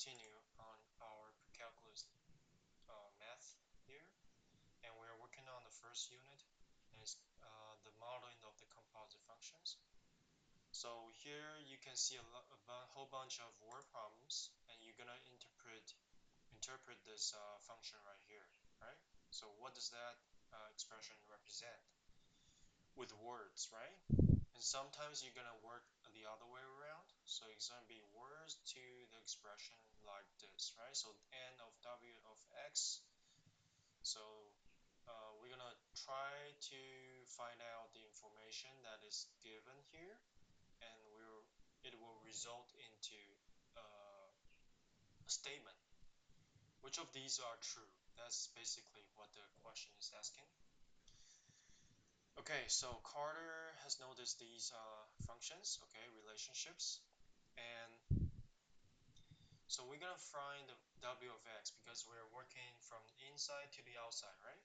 continue on our Precalculus math here, and we're working on the first unit, and it's the modeling of the composite functions. So here you can see a whole bunch of word problems, and you're gonna interpret this function right here, right? So what does that expression represent with words, right? And sometimes you're gonna work the other way around, so it's gonna be words to the expression like this, right? So n of w of x. So we're gonna try to find out the information that is given here, and it will result into a statement. Which of these are true? That's basically what the question is asking. Okay, so Carter has noticed these functions, okay, relationships, and so we're gonna find the w of x because we're working from the inside to the outside, right?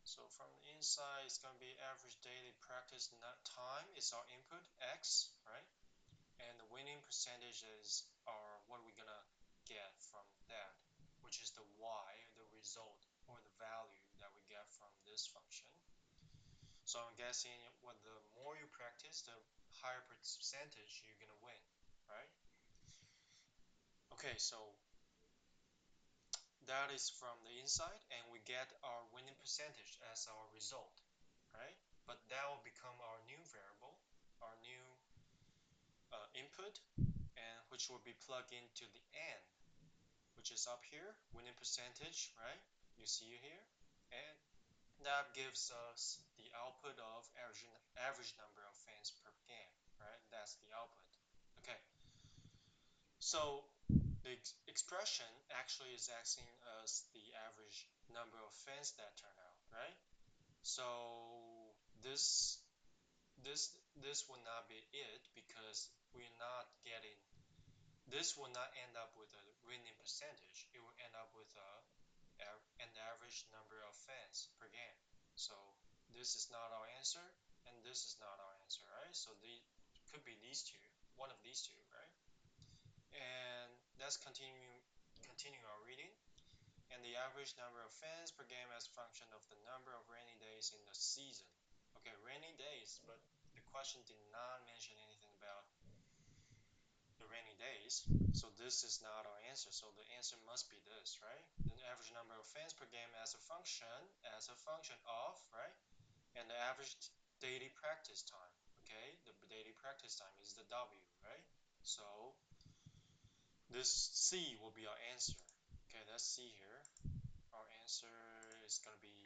So from the inside, it's gonna be average daily practice time is our input, x, right? And the winning percentages are what we're gonna get from that, which is the y, the result, or the value that we get from this function. So I'm guessing what the more you practice, the higher percentage you're gonna win, right? Okay, so that is from the inside, and we get our winning percentage as our result, right? But that will become our new variable, our new input, and which will be plugged into the n, which is up here, winning percentage, right? You see it here, and that gives us the output of average number of fans per game, right? That's the output. Okay. So the expression actually is asking us the average number of fans that turn out, right? So this will not be it because we're not getting. This will not end up with a winning percentage. It will end up with an average number of fans per game. So this is not our answer, and this is not our answer, right? So could be these two, one of these two, right? And let's continue our reading. And the average number of fans per game as a function of the number of rainy days in the season. Okay, rainy days, but the question did not mention anything about the rainy days, so this is not our answer. So the answer must be this, right? The average number of fans per game as a function of, right? And the average daily practice time. Okay, the daily practice time is the W, right? So this C will be our answer. Okay, let's see here. Our answer is going to be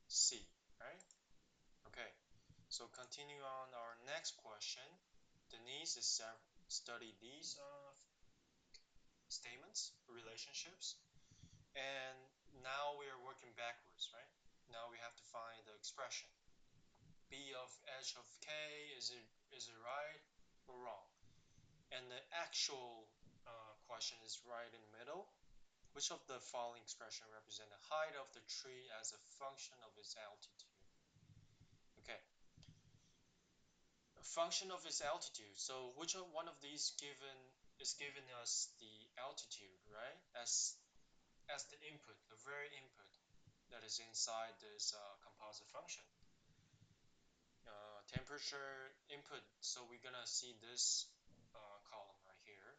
C, right? Okay, so continue on our next question. Denise is study these statements, relationships, and now we are working backwards, right? Now we have to find the expression. B of h of k, is it right or wrong? And the actual question is right in the middle. Which of the following expression represent the height of the tree as a function of its altitude? Okay. A function of its altitude. So which one of these is giving us the altitude, right? As the input, the very input that is inside this composite function. Temperature input, so we're gonna see this column right here.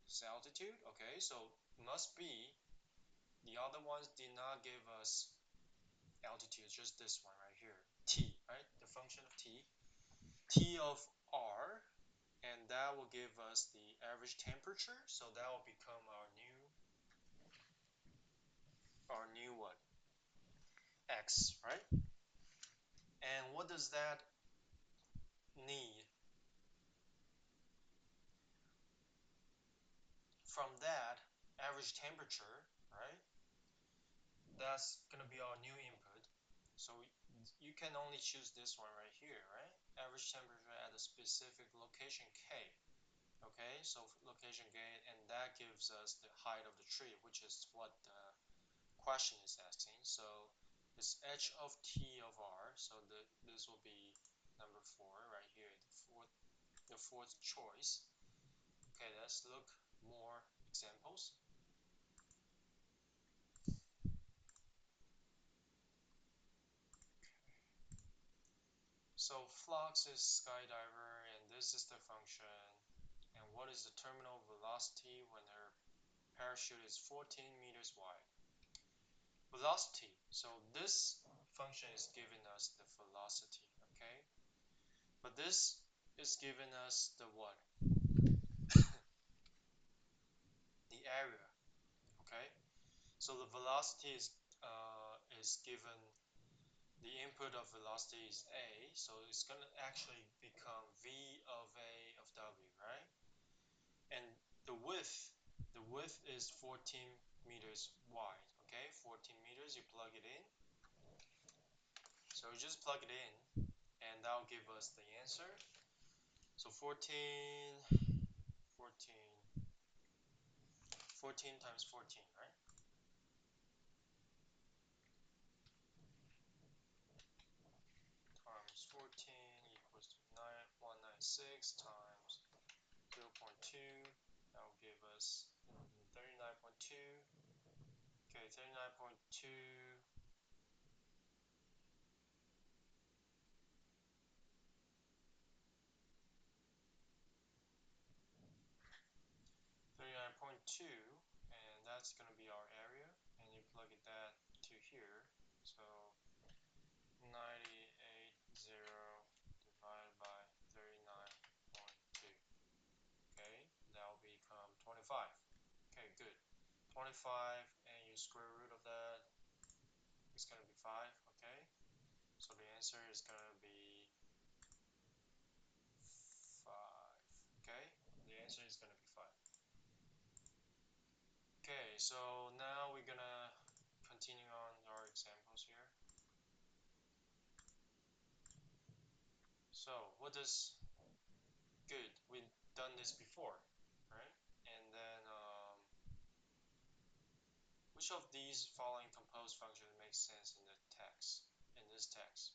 This altitude, okay, so must be the other ones did not give us altitude, just this one right here, t, right? The function of t of r, and that will give us the average temperature, so that will become our new what? X, right? And what does that need? From that average temperature, right? That's gonna be our new input. So you can only choose this one right here, right? Average temperature at a specific location K. Okay, so location K, and that gives us the height of the tree, which is what the question is asking. So it's h of t of r, so this will be number 4 right here, the fourth choice. Okay, let's look more examples. So Flux is skydiver, and this is the function. And what is the terminal velocity when her parachute is 14 meters wide? Velocity. So this function is giving us the velocity, okay? But this is giving us the what? The area, okay? So the velocity is given. The input of velocity is a, so it's going to actually become v of a of w, right? And the width is 14 meters wide, okay? 14 meters, you plug it in. So you just plug it in, and that'll give us the answer. So 14 times 14, right? Times 14 equals to 196 times 0.2. That will give us 39.2. Okay, 39.2. 39.2, and that's going to be our area, and you plug that to here. So 980 divided by 39.2. Okay, that will become 25. Okay, good. 25, and you square root of that, it's going to be 5. Okay, so the answer is going to be 5. Okay, the answer is going to be 5. Okay, so now we're going to continue on our examples here. So what does good? We've done this before, right? And then which of these following composed functions makes sense in the text? In this text.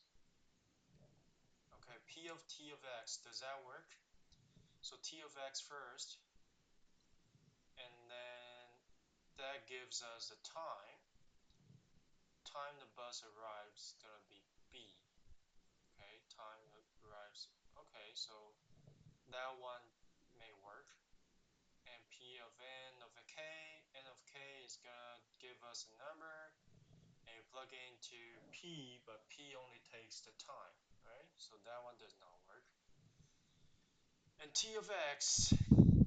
Okay, p of t of x, does that work? So t of x first, and then that gives us the time. Time the bus arrives is gonna be b. Okay, time arrives. Okay, so that one may work. And p of n of k is gonna give us a number, and you plug it into p, but p only takes the time, right? So that one does not work. And t of x,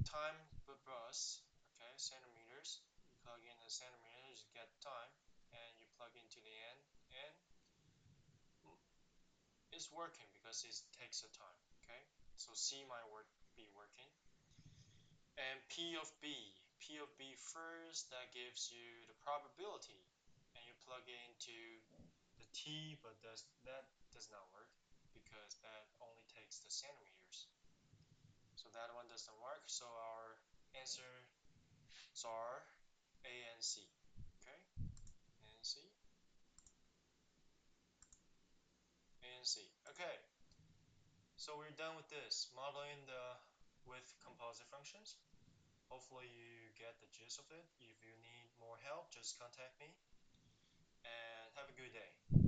time per bus, okay, centimeters. You plug in the centimeters, you get time, and you plug into the n, and it's working because it takes the time, okay? So c might be working. And p of b first, that gives you the probability, and you plug it into the t, but that does not work because that only takes the centimeters. So that one doesn't work. So our answers are A and C. Okay, A and C, A and C. Okay, so we're done with this modeling with composite functions. Hopefully you get the gist of it. If you need more help, just contact me, and have a good day.